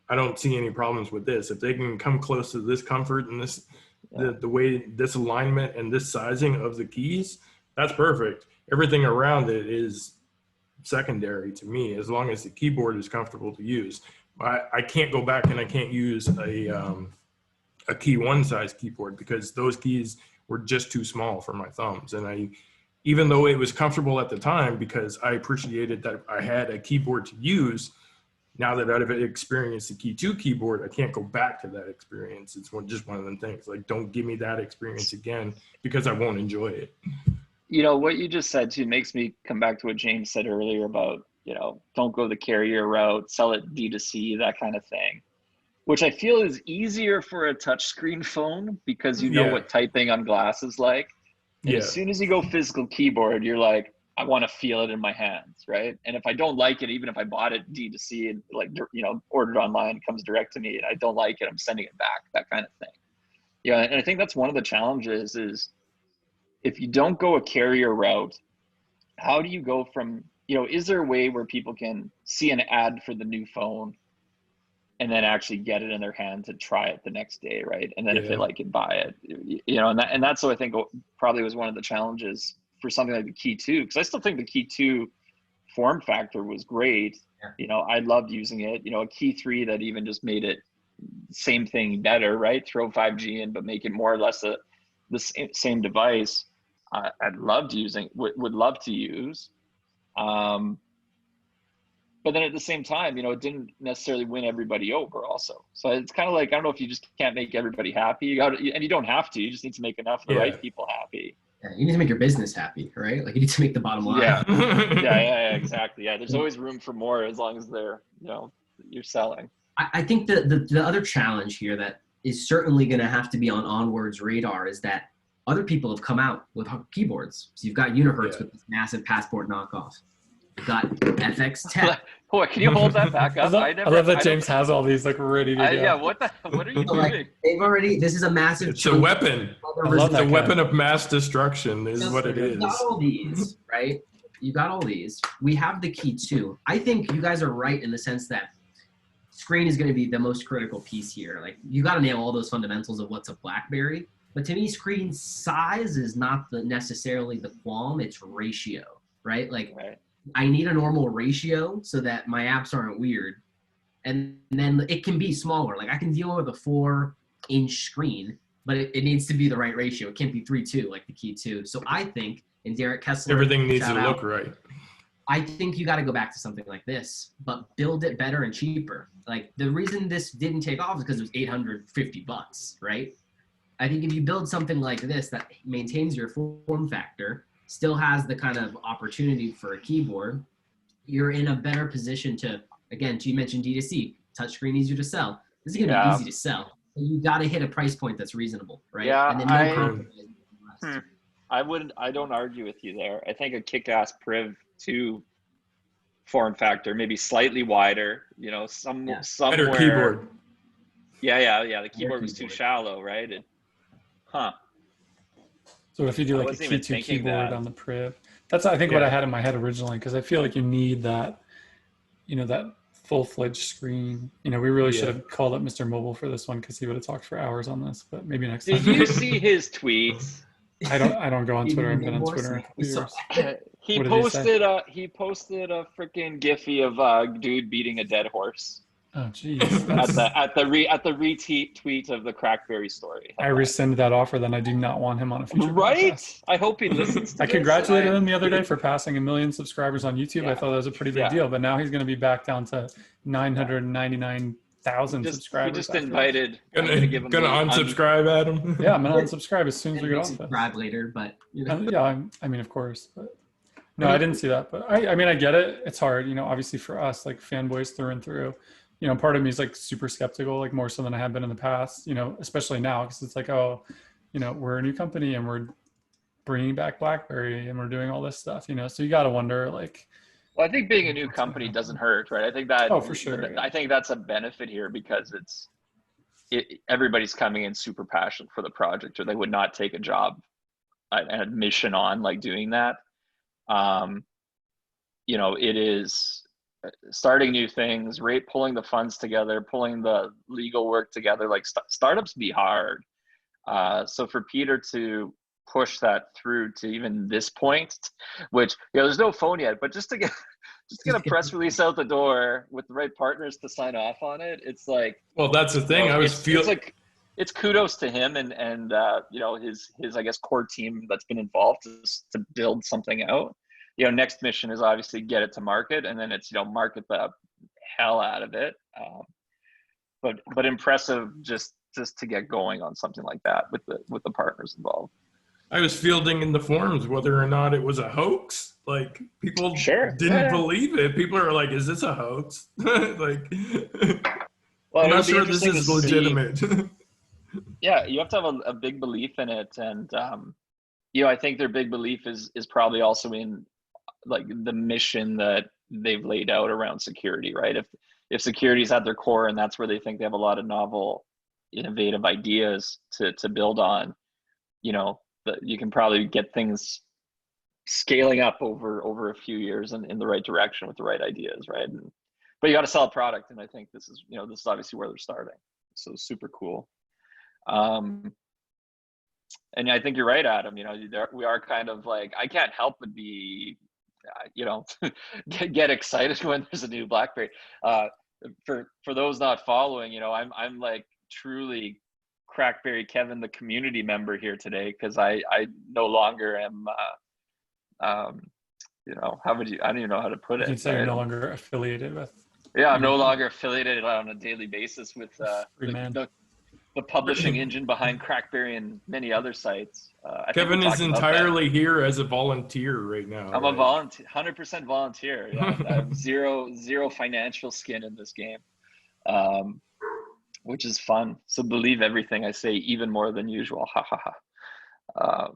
I don't see any problems with this. If they can come close to this comfort and this, the way, this alignment and this sizing of the keys, that's perfect. Everything around it is secondary to me, as long as the keyboard is comfortable to use. I can't go back and I can't use a Key 1 size keyboard, because those keys were just too small for my thumbs. And even though it was comfortable at the time, because I appreciated that I had a keyboard to use, now that I've experienced the Key 2 keyboard, I can't go back to that experience. It's just one of them things. Like, don't give me that experience again, because I won't enjoy it. You know, what you just said too makes me come back to what James said earlier about, you know, don't go the carrier route, sell it D2C, that kind of thing, which I feel is easier for a touchscreen phone, because you know what typing on glass is like. And as soon as you go physical keyboard, you're like, I want to feel it in my hands, right? And if I don't like it, even if I bought it D2C and, like, you know, ordered online, it comes direct to me, and I don't like it, I'm sending it back, that kind of thing. Yeah, and I think that's one of the challenges is, if you don't go a carrier route, how do you go from, you know, is there a way where people can see an ad for the new phone and then actually get it in their hand to try it the next day, right? And then if they like it, buy it, you know, and that's what I think probably was one of the challenges for something like the Key 2, because I still think the Key 2 form factor was great. Yeah. You know, I loved using it. You know, a Key 3 that even just made it same thing better, right? Throw 5G in, but make it more or less the same device. I'd loved using, would love to use. But then at the same time, you know, it didn't necessarily win everybody over also. So it's kind of like, I don't know if you just can't make everybody happy. You got to, and you don't have to, you just need to make enough of the right people happy. Yeah, you need to make your business happy, right? Like you need to make the bottom line. Yeah, exactly. Yeah, there's always room for more as long as they're, you're selling. I think the other challenge here that is certainly going to have to be on Onward's radar is that other people have come out with keyboards. So you've got Unihertz with this massive Passport knockoff. You've got FX Tech. Boy, can you hold that back up? I love that James has all these like ready to go. Yeah, what are you doing? Like, they've already. This is a massive. It's a weapon. love It's that a guy. weapon of mass destruction is what it is. You got all these, right? You got all these. We have the key too. I think you guys are right in the sense that screen is going to be the most critical piece here. Like you got to nail all those fundamentals of what's a BlackBerry. But to me, screen size is not necessarily the qualm. It's ratio, right? Like I need a normal ratio so that my apps aren't weird. And then it can be smaller. Like I can deal with a 4-inch screen, but it needs to be the right ratio. It can't be 3:2 like the Key 2. So I think, and Derek Kessler, Everything needs to look right. I think you got to go back to something like this, but build it better and cheaper. Like the reason this didn't take off is because it was $850, right? I think if you build something like this that maintains your form factor, still has the kind of opportunity for a keyboard, you're in a better position to, again, you mentioned D2C, touchscreen easier to sell. This is going to be easy to sell. You got to hit a price point that's reasonable, right? Yeah, and then no compromise. I don't argue with you there. I think a kick-ass Priv 2 form factor, maybe slightly wider, somewhere. Better keyboard. Yeah. The keyboard was too shallow, right? So if you do like a Key 2 keyboard on the Priv, that's I think what I had in my head originally, because I feel like you need that, that full-fledged screen. We really should have called up Mr. Mobile for this one because he would have talked for hours on this. But maybe next time. Did you see his tweets? I don't go on Twitter. I've been on Twitter in a couple years. He posted a freaking Giphy of a dude beating a dead horse. Oh geez. at the retweet of the CrackBerry story. I rescind that offer. Then I do not want him on a future Right? podcast. I hope he listens to I congratulated him the other day for passing 1 million subscribers on YouTube. I thought that was a pretty big deal. But now he's going to be back down to 999,000 subscribers. We just invited. Gonna unsubscribe, Adam. Yeah, I'm going to unsubscribe as soon as we get off this. Subscribe later, but yeah, I mean, of course, but no, I didn't see that. But I mean, I get it. It's hard, obviously for us, like fanboys through and through. Part of me is like super skeptical, like more so than I have been in the past, especially now, because it's like, oh, we're a new company and we're bringing back BlackBerry and we're doing all this stuff, so you got to wonder like. Well, I think being a new company doesn't hurt, right? I think that. Oh, for sure. I think that's a benefit here because everybody's coming in super passionate for the project, or they would not take a job, an admission on like doing that. It is. Starting new things, pulling the funds together, pulling the legal work together, like startups be hard. So for Peter to push that through to even this point, which there's no phone yet, but just to get a press release out the door with the right partners to sign off on it, it's like. Well, that's the thing. It's kudos to him and his I guess core team that's been involved to build something out. Next mission is obviously get it to market, and then it's market the hell out of it. But impressive just to get going on something like that with the partners involved. I was fielding in the forums whether or not it was a hoax. Like people didn't believe it. People are like, "Is this a hoax?" Like, I'm not sure this is legitimate. Yeah, you have to have a big belief in it, and I think their big belief is probably also in like the mission that they've laid out around security, right? If security is at their core and that's where they think they have a lot of novel, innovative ideas to build on, you can probably get things scaling up over a few years in the right direction with the right ideas, right? But you got to sell a product, and I think this is obviously where they're starting. So super cool. And I think you're right, Adam. We are kind of like, I can't help but be, get excited when there's a new BlackBerry. For those not following, I'm like truly CrackBerry Kevin, the community member here today, because I no longer am. How would you? I don't even know how to put it. You'd say you're no longer affiliated with. Yeah, I'm no longer affiliated on a daily basis with the publishing engine behind CrackBerry and many other sites. I think Kevin we is talked about that. entirely here as a volunteer right now. I'm a right? volunteer, 100% volunteer. Yeah, I have zero financial skin in this game, which is fun. So believe everything I say, even more than usual. Ha ha ha.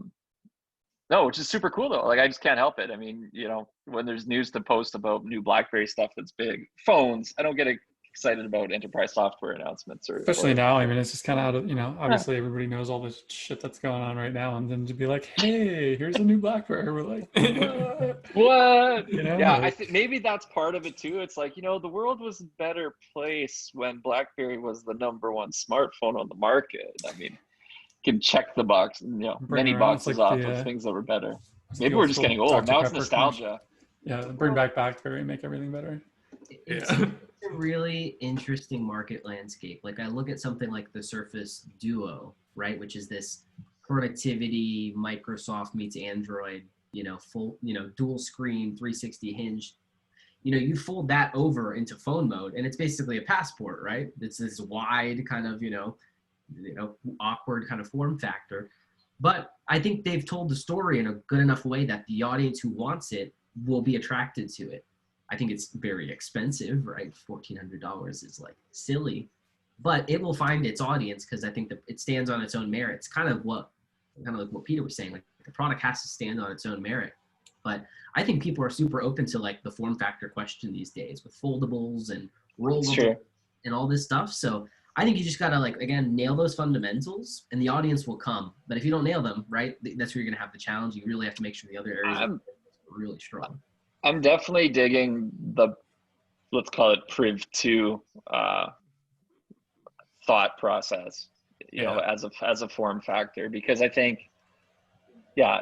No, which is super cool though. Like I just can't help it. I mean, you know, when there's news to post about new BlackBerry stuff that's big, phones, I don't get excited about enterprise software announcements Especially now. I mean, it's just kind of out of, you know, obviously everybody knows all this shit that's going on right now, and then to be like, hey, here's a new BlackBerry, we're like, what? What? You know, Yeah, I like, think maybe that's part of it too. It's like, you know, the world was a better place when BlackBerry was the #1 smartphone on the market. I mean, you can check the box, you know, bring many around, it's boxes like off the, of things that were better. it's Maybe the we're old just school getting old. Dr. Now it's Pepper commercial. nostalgia. Yeah, bring back BlackBerry, make everything better. It's Yeah. a really interesting market landscape. Like I look at something like the Surface Duo, right, which is this productivity Microsoft meets Android, you know, full, you know, dual screen 360 hinge. You know, you fold that over into phone mode and it's basically a passport, right? It's this wide kind of, you know, awkward kind of form factor. But I think they've told the story in a good enough way that the audience who wants it will be attracted to it. I think it's very expensive, right? $1,400 is like silly, but it will find its audience because I think that it stands on its own merits. Kind of like what Peter was saying, like the product has to stand on its own merit. But I think people are super open to like the form factor question these days with foldables and rollables and all this stuff. So I think you just gotta like, again, nail those fundamentals and the audience will come. But if you don't nail them, right, that's where you're gonna have the challenge. You really have to make sure the other areas are really strong. I'm definitely digging the, let's call it Priv 2 thought process, you know, as a form factor, because I think,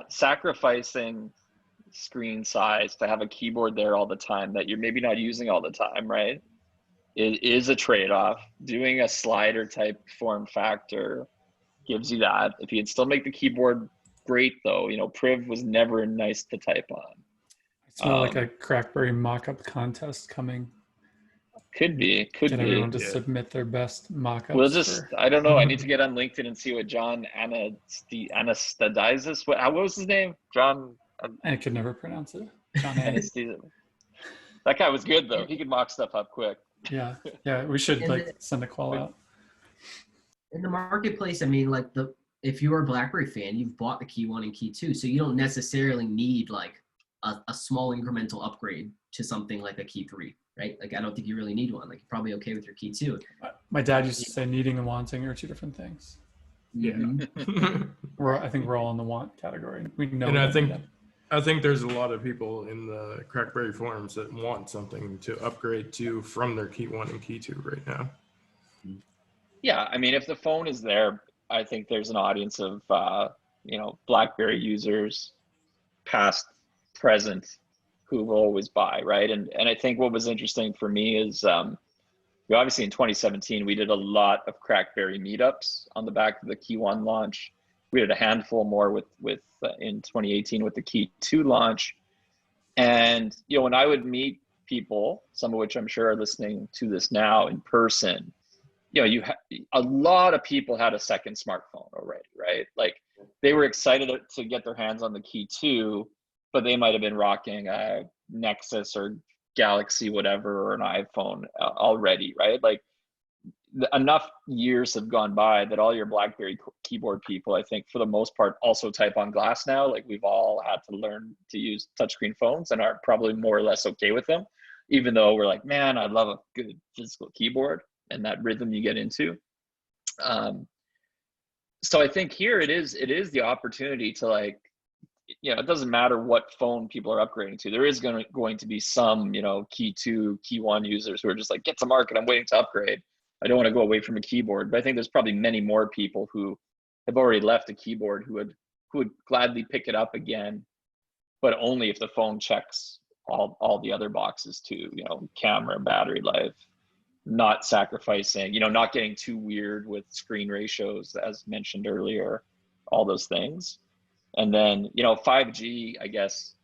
sacrificing screen size to have a keyboard there all the time that you're maybe not using all the time, right? It is a trade-off. Doing a slider type form factor gives you that. If you can still make the keyboard great though, you know, Priv was never nice to type on. I smell like a CrackBerry mock-up contest coming. Could be. Get everyone to submit their best mock-ups. We'll just, I don't know. I need to get on LinkedIn and see what John Anastasiadis, what was his name? John. I could never pronounce it. John Anastasiadis. That guy was good though. He could mock stuff up quick. Yeah. We should like send a call out. In the marketplace, I mean, like if you're a BlackBerry fan, you've bought the Key 1 and Key 2, so you don't necessarily need like a small incremental upgrade to something like a Key 3, right? Like I don't think you really need one. Like you're probably okay with your Key 2. My dad used to say needing and wanting are two different things. Yeah. I think we're all in the want category. We know. And I think there's a lot of people in the CrackBerry forums that want something to upgrade to from their Key 1 and Key 2 right now. Yeah, I mean, if the phone is there, I think there's an audience of, you know, BlackBerry users, past, present, who will always buy, right? And I think what was interesting for me is, we obviously in 2017, we did a lot of CrackBerry meetups on the back of the Key 1 launch. We did a handful more with in 2018 with the Key 2 launch. And, you know, when I would meet people, some of which I'm sure are listening to this now in person, you know, a lot of people had a second smartphone already, right? Like they were excited to get their hands on the Key 2, but they might have been rocking a Nexus or Galaxy, whatever, or an iPhone already, right? Like enough years have gone by that all your BlackBerry keyboard people, I think for the most part, also type on glass now. Like we've all had to learn to use touchscreen phones and are probably more or less okay with them, even though we're like, man, I love a good physical keyboard and that rhythm you get into. So I think here it is the opportunity to, like, you know, it doesn't matter what phone people are upgrading to. There is going to be some, you know, Key 2, Key 1 users who are just like, get to market, I'm waiting to upgrade. I don't want to go away from a keyboard. But I think there's probably many more people who have already left a keyboard who would gladly pick it up again, but only if the phone checks all the other boxes too, you know, camera, battery life, not sacrificing, you know, not getting too weird with screen ratios, as mentioned earlier, all those things. And then, you know, 5G, I guess,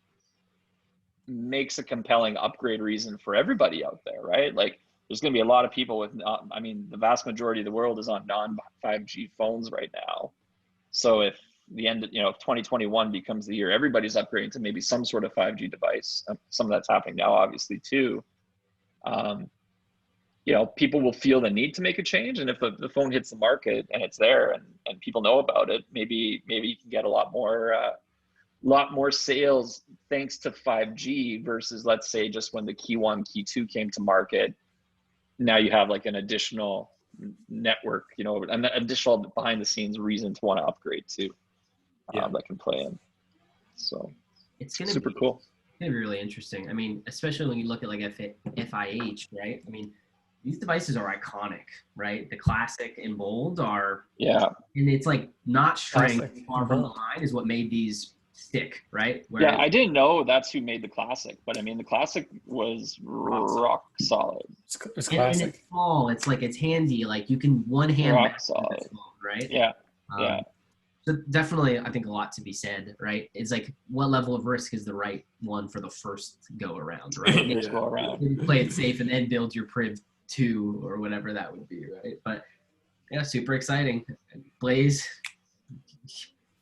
makes a compelling upgrade reason for everybody out there, right? Like there's going to be a lot of people with not, I mean, the vast majority of the world is on non-5G phones right now. So if the end, you know, if 2021 becomes the year everybody's upgrading to maybe some sort of 5G device, some of that's happening now, obviously too. You know, people will feel the need to make a change, and if the phone hits the market and it's there and people know about it, maybe you can get a lot more sales thanks to 5G versus, let's say, just when the Key 1, Key 2 came to market. Now you have like an additional network, you know, an additional behind the scenes reason to want to upgrade too, that can play in. So it's gonna super be cool. It's gonna be really interesting. I mean, especially when you look at like FIH, right? I mean, these devices are iconic, right? The classic and bold are, and it's like not straying Classic far from the line is what made these stick, right? Yeah, I didn't know that's who made the classic, but I mean, the classic was rock solid. It's and classic. it's small. It's like it's handy. Like you can one hand Rock match solid. this phone, right? Yeah, So definitely, I think a lot to be said, right? It's like what level of risk is the right one for the first go around, right? First go around. Maybe play it safe and then build your Priv 2 or whatever that would be, right? But yeah, super exciting. Blaze,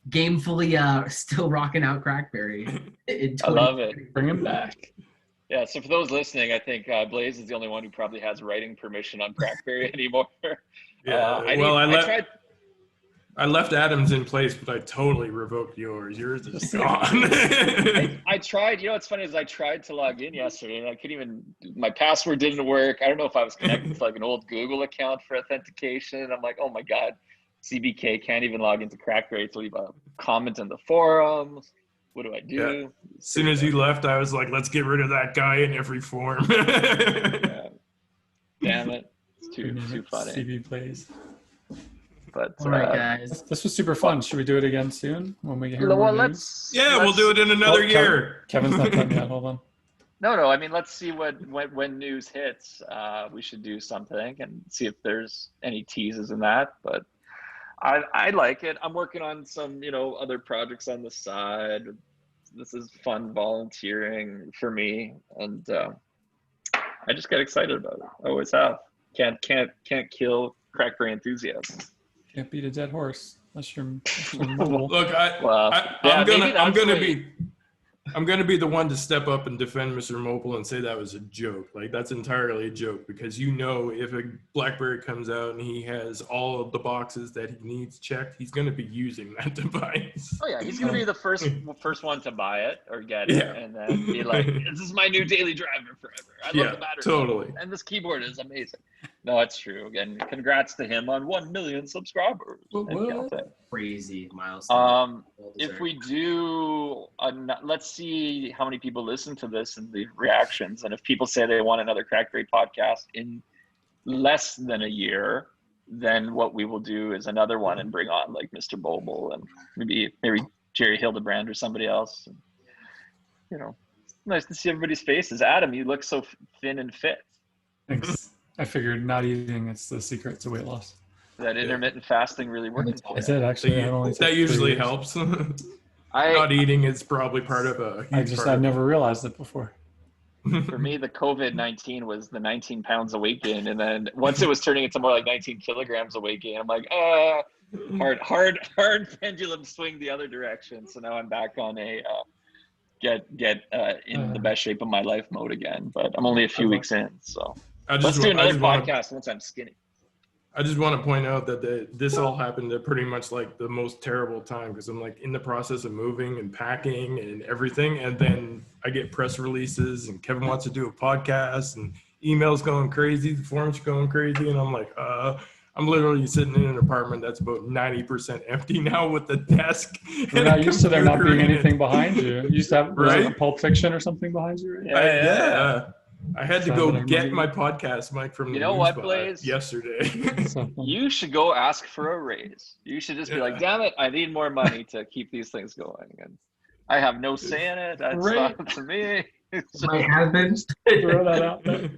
gamefully still rocking out CrackBerry. I love it. Bring him back. Yeah, so for those listening, I think Blaze is the only one who probably has writing permission on CrackBerry anymore. I left Adam's in place, but I totally revoked yours. Yours is gone. I tried, you know, what's funny is I tried to log in yesterday and I couldn't even, my password didn't work. I don't know if I was connected to like an old Google account for authentication. I'm like, oh my God, CBK can't even log into CrackBerry to leave a comment in the forums. What do I do? Yeah. As soon as you left, I was like, let's get rid of that guy in every form. Yeah. Damn it. It's too funny. CB plays. But all right, guys. This was super fun. Should we do it again soon when we hear well, more news? We'll do it in another year. Kevin's not done yet. Hold on. No. I mean, let's see when news hits. We should do something and see if there's any teases in that. But I like it. I'm working on some, you know, other projects on the side. This is fun volunteering for me, and I just get excited about it. I always have. Can't kill CrackBerry enthusiasm. Can't beat a dead horse unless you're mobile. Look, I'm gonna be the one to step up and defend Mr. Mobile and say that was a joke. Like, that's entirely a joke, because you know, if a BlackBerry comes out and he has all of the boxes that he needs checked, he's gonna be using that device. Oh yeah, he's gonna be the first one to buy it or get it, and then be like, "This is my new daily driver forever. I love the battery, totally, and this keyboard is amazing." No, it's true. And congrats to him on 1 million subscribers. Crazy milestone. If we do, let's see how many people listen to this and the reactions. And if people say they want another CrackBerry podcast in less than a year, then what we will do is another one and bring on like Mr. Mobile and maybe Jerry Hildebrand or somebody else. And, you know, it's nice to see everybody's faces. Adam, you look so thin and fit. Thanks. I figured not eating is the secret to weight loss. That intermittent fasting really working. I did actually. That usually helps. Not eating is probably part of a huge I've never realized it before. For me, the COVID-19 was the 19 pounds of weight gain. And then once it was turning into more like 19 kilograms of weight gain, I'm like, hard pendulum swing the other direction. So now I'm back on a get in the best shape of my life mode again. But I'm only a few weeks in, so. Let's do another podcast once I'm skinny. I just want to point out that this all happened at pretty much like the most terrible time, because I'm like in the process of moving and packing and everything. And then I get press releases and Kevin wants to do a podcast and emails going crazy. The forums going crazy. And I'm like, I'm literally sitting in an apartment that's about 90% empty now with the desk. We're not used to there not being anything behind you. You used to have like a Pulp Fiction or something behind you, right? Yeah. I had to go get my podcast mic from the news Blaze? Yesterday. You should go ask for a raise. You should just be like, damn it, I need more money to keep these things going. And I have no say in it. That's not up to me. Might happen. Throw that out there.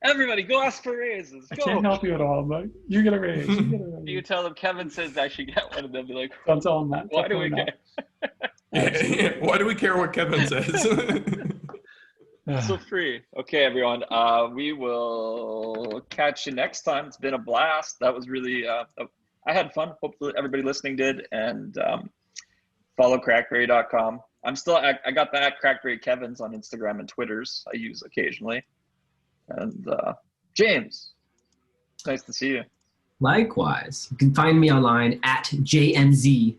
Everybody, go ask for raises. Go. I can't help you at all, but you get a raise. You tell them Kevin says I should get one, and they'll be like, don't tell them that. Why do we care? Why do we care what Kevin says? So free. Okay, everyone. We will catch you next time. It's been a blast. That was really, I had fun. Hopefully everybody listening did. And follow crackberry.com. I got that Crackberry Kevin's on Instagram and Twitters. I use occasionally. And James, nice to see you. Likewise. You can find me online at JMZNVS.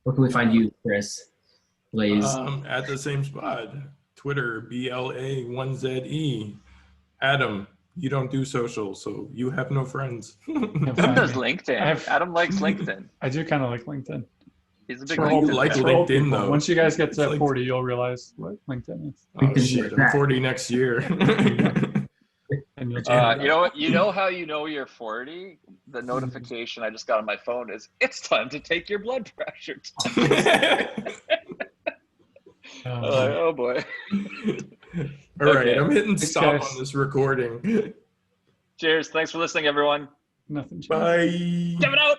Where can we find you, Chris? Blaze. At the same spot. Twitter, BLA1ZE. Adam, you don't do social, so you have no friends. Adam does LinkedIn. Adam likes LinkedIn. I do kind of like LinkedIn. He's a big You LinkedIn like fan. LinkedIn, though. Once you guys get It's to like- 40, you'll realize what LinkedIn is. Oh, shit. I'm 40 next year. And you'll You know what? You know how you know you're 40? The notification I just got on my phone is, it's time to take your blood pressure test. Oh boy. All right, Okay. I'm hitting Thanks, stop guys. on this recording. Cheers. Thanks for listening, everyone. Nothing. Bye. Give it out.